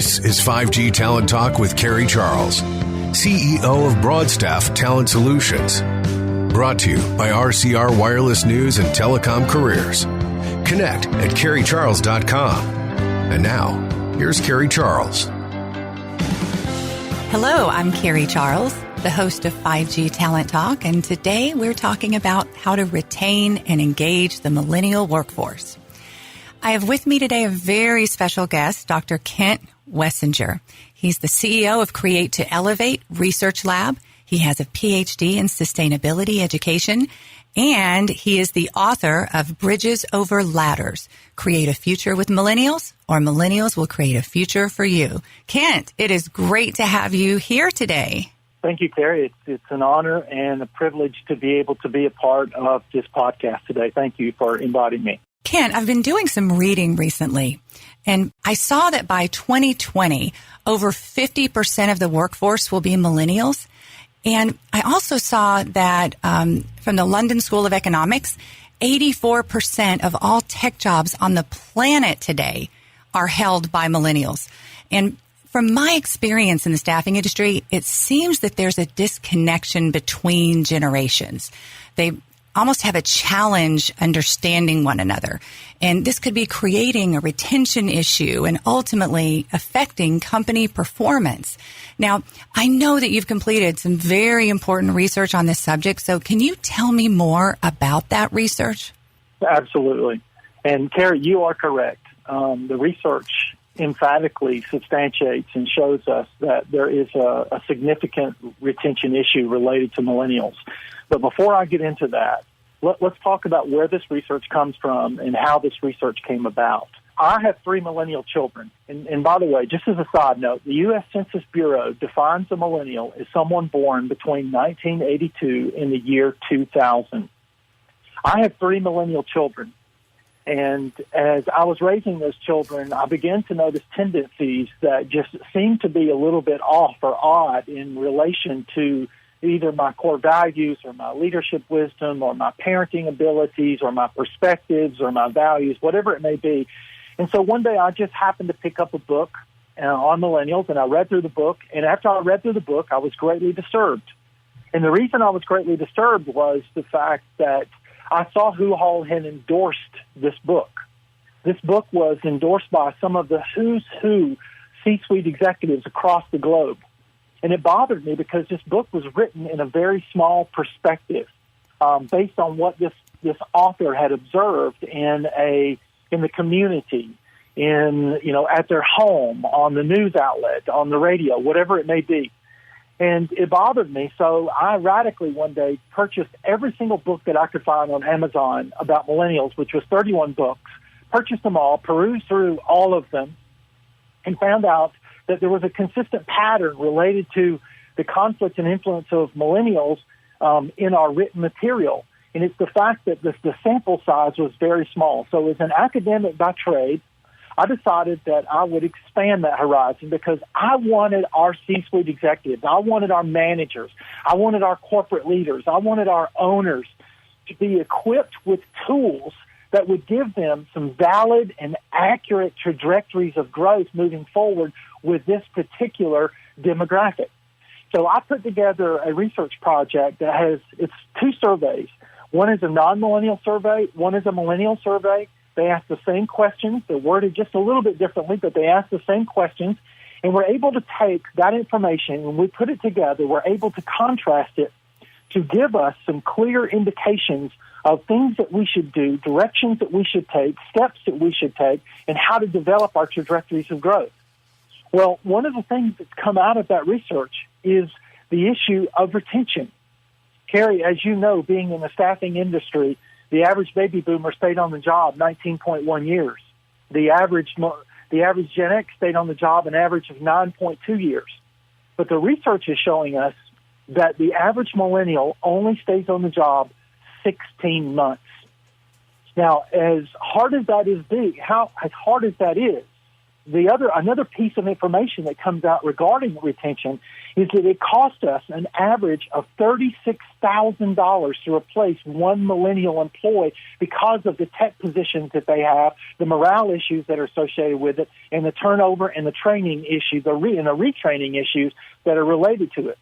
This is 5G Talent Talk with Carrie Charles, CEO of Broadstaff Talent Solutions. Brought to you by RCR Wireless News and Telecom Careers. Connect at carriecharles.com. And now, here's Carrie Charles. Hello, I'm Carrie Charles, the host of 5G Talent Talk, and today we're talking about how to retain and engage the millennial workforce. I have with me today a very special guest, Dr. Kent Wessinger. He's the CEO of Create to Elevate Research Lab. He has a PhD in sustainability education, and he is the author of Bridges Over Ladders, Create a Future with Millennials, or Millennials Will Create a Future for You. Kent, it is great to have you here today. Thank you, Carrie. It's an honor and a privilege to be able to be a part of this podcast today. Thank you for inviting me. Kent, I've been doing some reading recently, and I saw that by 2020, over 50% of the workforce will be millennials. And I also saw that from the London School of Economics, 84% of all tech jobs on the planet today are held by millennials. And from my experience in the staffing industry, it seems that there's a disconnection between generations. They almost have a challenge understanding one another. And this could be creating a retention issue and ultimately affecting company performance. Now, I know that you've completed some very important research on this subject, so can you tell me more about that research? Absolutely. And Carrie, you are correct. The research emphatically substantiates and shows us that there is a significant retention issue related to millennials. But before I get into that, let's talk about where this research comes from and how this research came about. I have 3 millennial children. And by the way, just as a side note, the U.S. Census Bureau defines a millennial as someone born between 1982 and the year 2000. I have 3 millennial children. And as I was raising those children, I began to notice tendencies that just seemed to be a little bit off or odd in relation to either my core values or my leadership wisdom or my parenting abilities or my perspectives or my values, whatever it may be. And so one day I just happened to pick up a book on millennials, and I read through the book. And after I read through the book, I was greatly disturbed. And the reason I was greatly disturbed was the fact that I saw who all had endorsed this book. This book was endorsed by some of the who's who C-suite executives across the globe. And it bothered me because this book was written in a very small perspective, based on what this author had observed in the community, at their home, on the news outlet, on the radio, whatever it may be. And it bothered me, so I radically one day purchased every single book that I could find on Amazon about millennials, which was 31 books, purchased them all, perused through all of them, and found out that there was a consistent pattern related to the conflict and influence of millennials in our written material. And it's the fact that the sample size was very small. So as an academic by trade, I decided that I would expand that horizon because I wanted our C-suite executives, I wanted our managers, I wanted our corporate leaders, I wanted our owners to be equipped with tools that would give them some valid and accurate trajectories of growth moving forward with this particular demographic. So I put together a research project that it's 2 surveys. One is a non-millennial survey, one is a millennial survey. They ask the same questions. They're worded just a little bit differently, but they ask the same questions. And we're able to take that information, when we put it together, we're able to contrast it to give us some clear indications of things that we should do, directions that we should take, steps that we should take, and how to develop our trajectories of growth. Well, one of the things that's come out of that research is the issue of retention. Carrie, as you know, being in the staffing industry, the average baby boomer stayed on the job 19.1 years. The average Gen X stayed on the job an average of 9.2 years. But the research is showing us that the average millennial only stays on the job 16 months. Now, as hard as that is, another piece of information that comes out regarding retention is that it costs us an average of $36,000 to replace one millennial employee because of the tech positions that they have, the morale issues that are associated with it, and the turnover and the training issues, and the retraining issues that are related to it.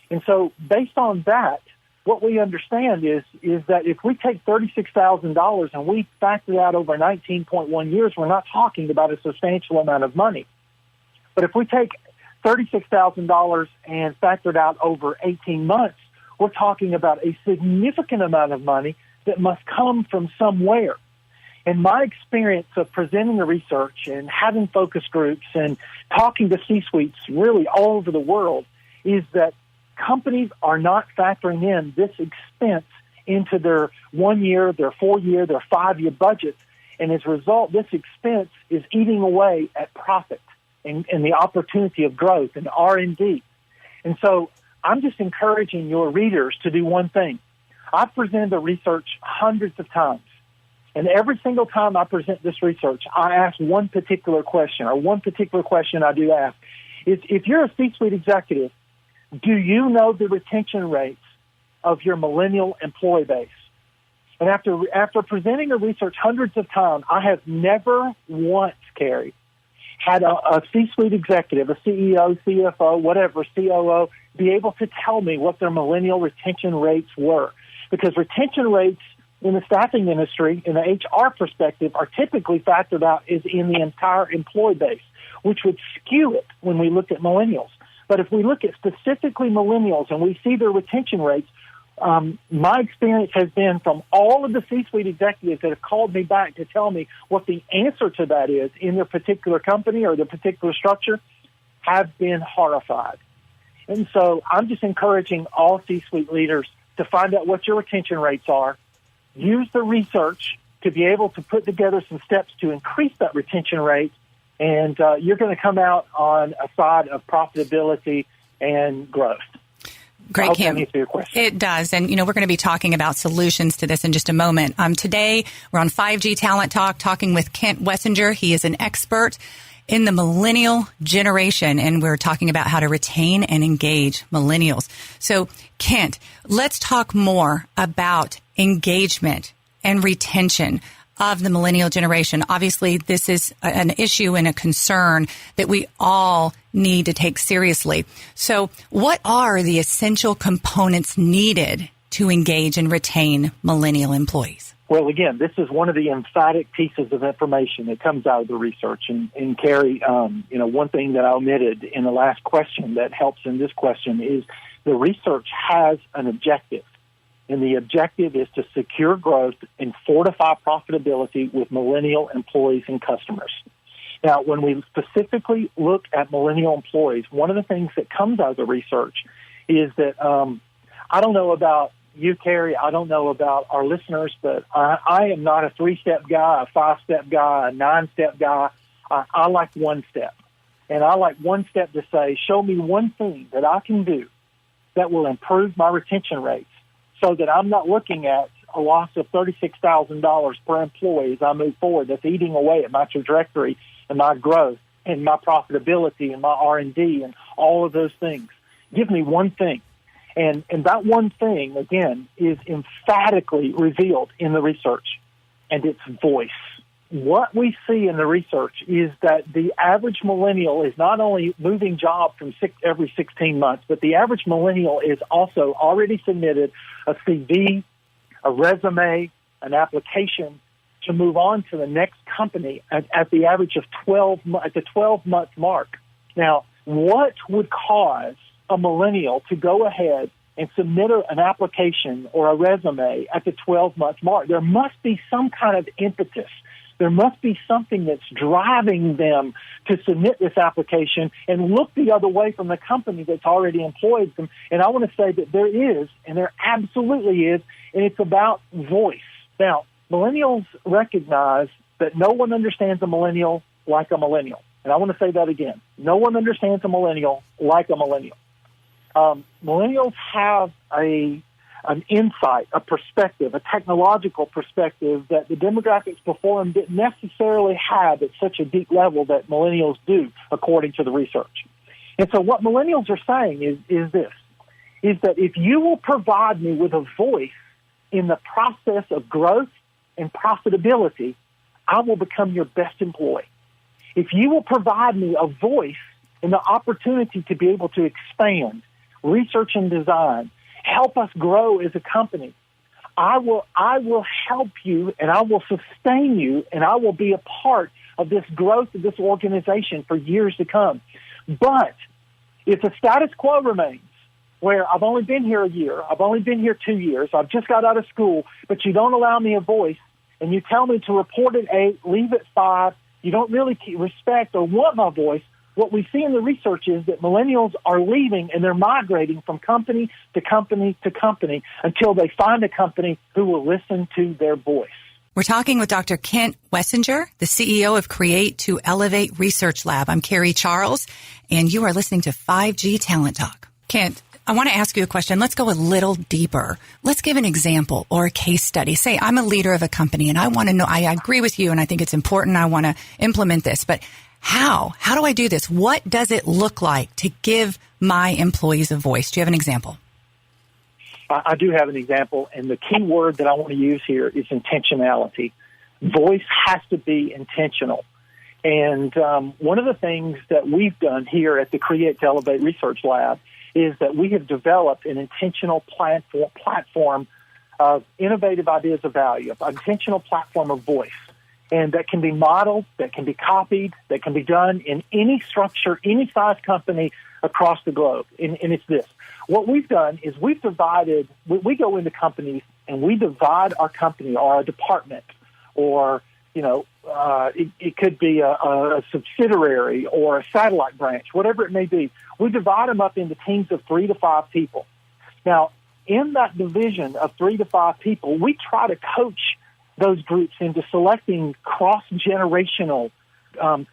And so based on that, what we understand is that if we take $36,000 and we factor that over 19.1 years, we're not talking about a substantial amount of money. But if we take $36,000 and factor it out over 18 months, we're talking about a significant amount of money that must come from somewhere. And my experience of presenting the research and having focus groups and talking to C-suites really all over the world is that companies are not factoring in this expense into their 1 year, their 4 year, their 5 year budgets. And as a result, this expense is eating away at profit and the opportunity of growth and R&D. And so I'm just encouraging your readers to do one thing. I've presented the research hundreds of times. And every single time I present this research, I ask one particular question, or one particular question I do ask is, if you're a C-suite executive, do you know the retention rates of your millennial employee base? And after presenting the research hundreds of times, I have never once, Carrie, had a C-suite executive, a CEO, CFO, whatever, COO, be able to tell me what their millennial retention rates were. Because retention rates in the staffing industry, in the HR perspective, are typically factored out as in the entire employee base, which would skew it when we look at millennials. But if we look at specifically millennials and we see their retention rates, my experience has been from all of the C-suite executives that have called me back to tell me what the answer to that is in their particular company or their particular structure, have been horrified. And so I'm just encouraging all C-suite leaders to find out what your retention rates are, use the research to be able to put together some steps to increase that retention rate, and you're going to come out on a side of profitability and growth. Great, Kim. It does. And, we're going to be talking about solutions to this in just a moment. Today, we're on 5G Talent Talk talking with Kent Wessinger. He is an expert in the millennial generation, and we're talking about how to retain and engage millennials. So, Kent, let's talk more about engagement and retention of the millennial generation. Obviously, this is an issue and a concern that we all need to take seriously. So what are the essential components needed to engage and retain millennial employees? Well, again, this is one of the emphatic pieces of information that comes out of the research. And Carrie, one thing that I omitted in the last question that helps in this question is the research has an objective. And the objective is to secure growth and fortify profitability with millennial employees and customers. Now, when we specifically look at millennial employees, one of the things that comes out of the research is that I don't know about you, Carrie, I don't know about our listeners, but I am not a 3-step guy, a 5-step guy, a 9-step guy. I like one step. And I like one step to say, show me one thing that I can do that will improve my retention rates, so that I'm not looking at a loss of $36,000 per employee as I move forward. That's eating away at my trajectory and my growth and my profitability and my R&D and all of those things. Give me one thing. And that one thing, again, is emphatically revealed in the research, and it's voice. What we see in the research is that the average millennial is not only moving job from every 16 months, but the average millennial is also already submitted a CV, a resume, an application to move on to the next company at the average of 12-month mark. Now, what would cause a millennial to go ahead and submit an application or a resume at the 12-month mark? There must be some kind of impetus. There must be something that's driving them to submit this application and look the other way from the company that's already employed them. And I want to say that there is, and there absolutely is, and it's about voice. Now, millennials recognize that no one understands a millennial like a millennial. And I want to say that again. No one understands a millennial like a millennial. Millennials have a an insight, a perspective, a technological perspective that the demographics before them didn't necessarily have at such a deep level that millennials do, according to the research. And so what millennials are saying is that if you will provide me with a voice in the process of growth and profitability, I will become your best employee. If you will provide me a voice and the opportunity to be able to expand, research and design, help us grow as a company, I will help you and I will sustain you and I will be a part of this growth of this organization for years to come. But if the status quo remains, where I've only been here a year, I've only been here 2 years, I've just got out of school, but you don't allow me a voice, and you tell me to report at 8, leave at 5, you don't really respect or want my voice, what we see in the research is that millennials are leaving and they're migrating from company to company to company until they find a company who will listen to their voice. We're talking with Dr. Kent Wessinger, the CEO of Create to Elevate Research Lab. I'm Carrie Charles, and you are listening to 5G Talent Talk. Kent, I want to ask you a question. Let's go a little deeper. Let's give an example or a case study. Say I'm a leader of a company and I want to know, I agree with you and I think it's important. I want to implement this, but how do I do this? What does it look like to give my employees a voice? Do you have an example? I do have an example, and the key word that I want to use here is intentionality. Voice has to be intentional. And one of the things that we've done here at the Create to Elevate Research Lab is that we have developed an intentional platform of innovative ideas of value, an intentional platform of voice. And that can be modeled, that can be copied, that can be done in any structure, any size company across the globe. And it's this. What we've done is we go into companies and we divide our company or a department or, it could be a subsidiary or a satellite branch, whatever it may be. We divide them up into teams of 3 to 5 people. Now, in that division of 3 to 5 people, we try to coach those groups into selecting cross-generational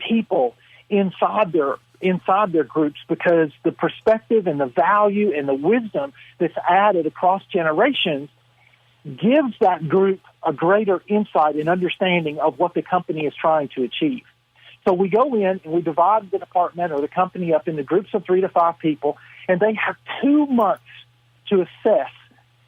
people inside their groups, because the perspective and the value and the wisdom that's added across generations gives that group a greater insight and understanding of what the company is trying to achieve. So we go in and we divide the department or the company up into groups of 3 to 5 people, and they have 2 months to assess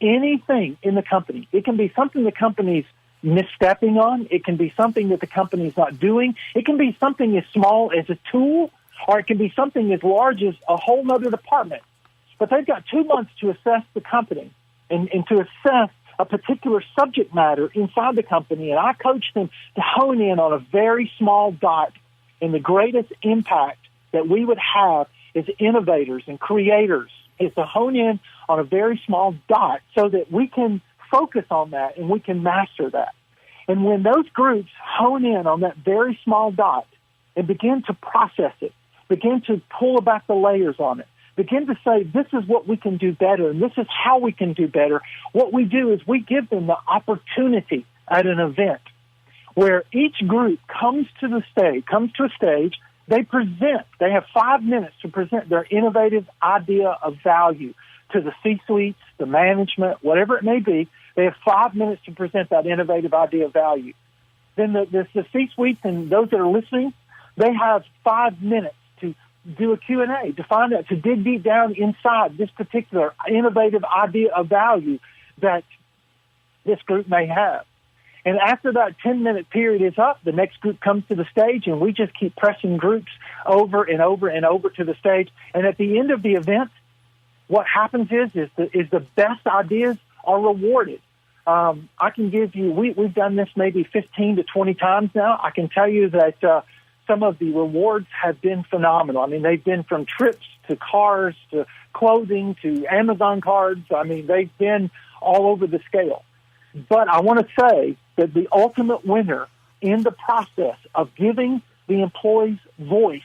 anything in the company. It can be something the company's misstepping on. It can be something that the company's not doing. It can be something as small as a tool, or it can be something as large as a whole other department. But they've got 2 months to assess the company and to assess a particular subject matter inside the company. And I coach them to hone in on a very small dot and the greatest impact that we would have as innovators and creators is to hone in on a very small dot so that we can focus on that and we can master that. And when those groups hone in on that very small dot and begin to process it, begin to pull back the layers on it, begin to say, this is what we can do better and this is how we can do better, what we do is we give them the opportunity at an event where each group comes to a stage, they present, they have 5 minutes to present their innovative idea of value to the C-suites, the management, whatever it may be. They have 5 minutes to present that innovative idea of value. Then the C-suites and those that are listening, they have 5 minutes to do a Q&A, to find out, to dig deep down inside this particular innovative idea of value that this group may have. And after that 10-minute period is up, the next group comes to the stage, and we just keep pressing groups over and over and over to the stage. And at the end of the event, what happens is the best ideas are rewarded. I can give you, we've done this maybe 15 to 20 times now. I can tell you that some of the rewards have been phenomenal. I mean, they've been from trips to cars to clothing to Amazon cards. I mean, they've been all over the scale. But I want to say that the ultimate winner in the process of giving the employees voice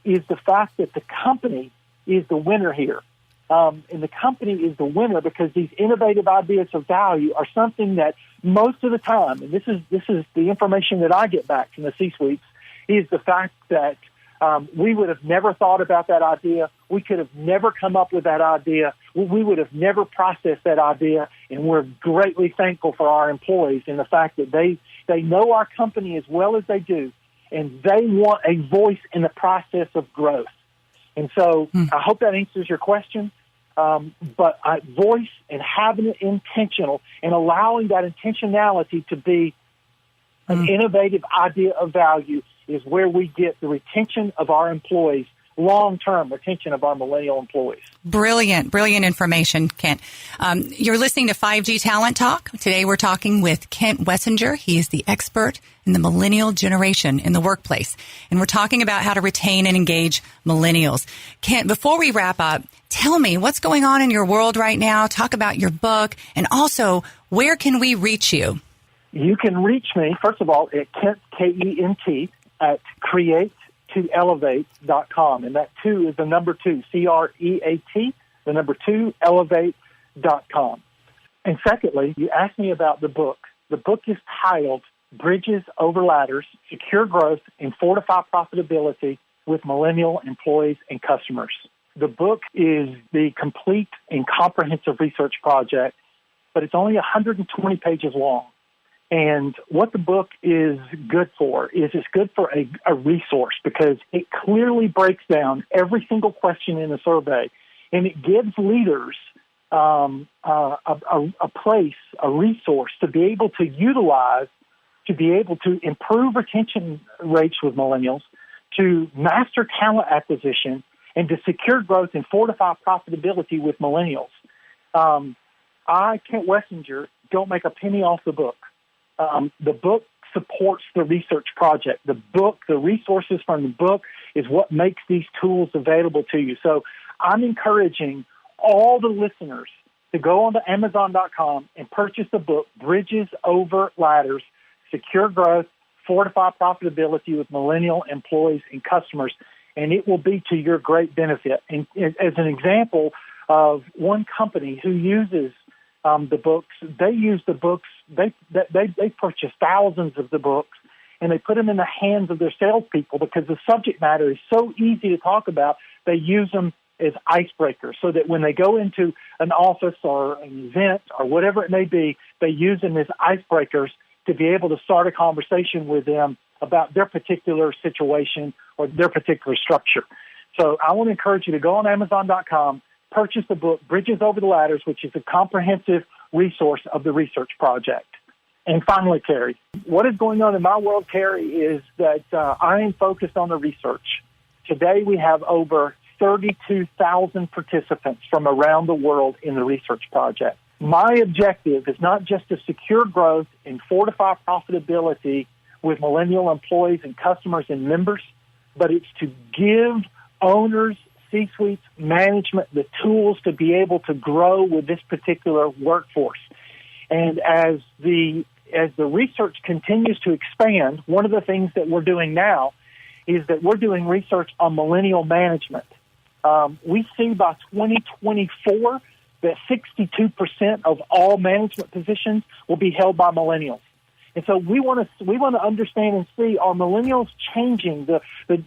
is the fact that the company is the winner here. And the company is the winner because these innovative ideas of value are something that most of the time, and this is the information that I get back from the C-suites, is the fact that We would have never thought about that idea. We could have never come up with that idea. We would have never processed that idea. And we're greatly thankful for our employees in the fact that they know our company as well as they do, and they want a voice in the process of growth. And so I hope that answers your question. But voice and having it intentional and allowing that intentionality to be an innovative idea of value is where we get the retention of our employees, long-term retention of our millennial employees. Brilliant information, Kent. You're listening to 5G Talent Talk. Today we're talking with Kent Wessinger. He is the expert in the millennial generation in the workplace. And we're talking about how to retain and engage millennials. Kent, before we wrap up, tell me what's going on in your world right now. Talk about your book, and also where can we reach you? You can reach me, first of all, at Kent, K-E-N-T, at create2elevate.com. And that 2 is the number 2, C-R-E-A-T, the number 2, elevate.com. And secondly, you asked me about the book. The book is titled Bridges Over Ladders, Secure Growth and Fortify Profitability with Millennial Employees and Customers. The book is the complete and comprehensive research project, but it's only 120 pages long. And what the book is good for is it's good for a resource because it clearly breaks down every single question in the survey, and it gives leaders a place, a resource to be able to utilize, to be able to improve retention rates with millennials, to master talent acquisition, and to secure growth and fortify profitability with millennials. I, Kent Wessinger, don't make a penny off the book. The book supports the research project. The book, the resources from the book is what makes these tools available to you. So I'm encouraging all the listeners to go onto Amazon.com and purchase the book, Bridges Over Ladders, Secure Growth, Fortify Profitability with Millennial Employees and Customers, and it will be to your great benefit. And as an example of one company who uses the books, they use the books, they purchase thousands of the books, and they put them in the hands of their salespeople because the subject matter is so easy to talk about. They use them as icebreakers so that when they go into an office or an event or whatever it may be, they use them as icebreakers to be able to start a conversation with them about their particular situation or their particular structure. So I want to encourage you to go on Amazon.com, purchase the book, Bridges Over the Ladders, which is a comprehensive resource of the research project. And finally, Carrie, what is going on in my world, Carrie, is that I am focused on the research. Today we have over 32,000 participants from around the world in the research project. My objective is not just to secure growth and fortify profitability with millennial employees and customers and members, but it's to give owners, C-suites, management, the tools to be able to grow with this particular workforce. And as the research continues to expand, one of the things that we're doing now is that we're doing research on millennial management. We see by 2024 that 62% of all management positions will be held by millennials. And so we want to understand and see, are millennials changing the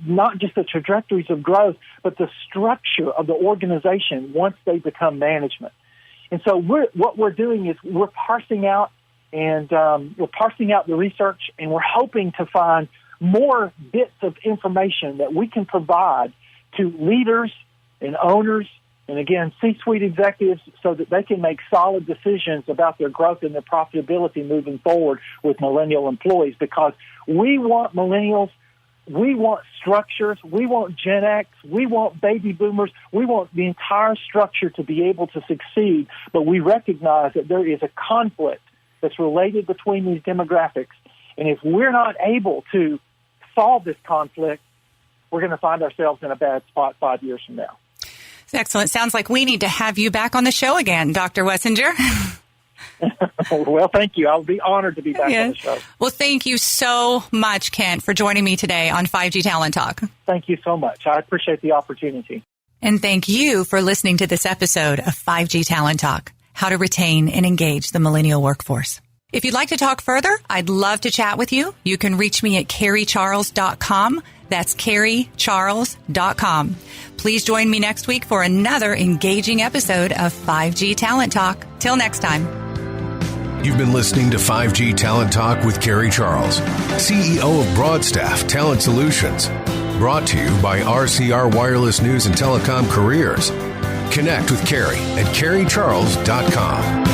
not just the trajectories of growth, but the structure of the organization once they become management. And so what we're doing is we're parsing out the research, and we're hoping to find more bits of information that we can provide to leaders and owners and, again, C-suite executives so that they can make solid decisions about their growth and their profitability moving forward with millennial employees, because we want millennials, we want structures, we want Gen X, we want baby boomers, we want the entire structure to be able to succeed, but we recognize that there is a conflict that's related between these demographics, and if we're not able to solve this conflict, we're going to find ourselves in a bad spot 5 years from now. Excellent. Sounds like we need to have you back on the show again, Dr. Wessinger. Well, thank you. I'll be honored to be back on the show. Well, thank you so much, Kent, for joining me today on 5G Talent Talk. Thank you so much. I appreciate the opportunity. And thank you for listening to this episode of 5G Talent Talk, how to retain and engage the millennial workforce. If you'd like to talk further, I'd love to chat with you. You can reach me at carriecharles.com. That's CarrieCharles.com. Please join me next week for another engaging episode of 5G Talent Talk. Till next time. You've been listening to 5G Talent Talk with Carrie Charles, CEO of Broadstaff Talent Solutions. Brought to you by RCR Wireless News and Telecom Careers. Connect with Carrie at CarrieCharles.com.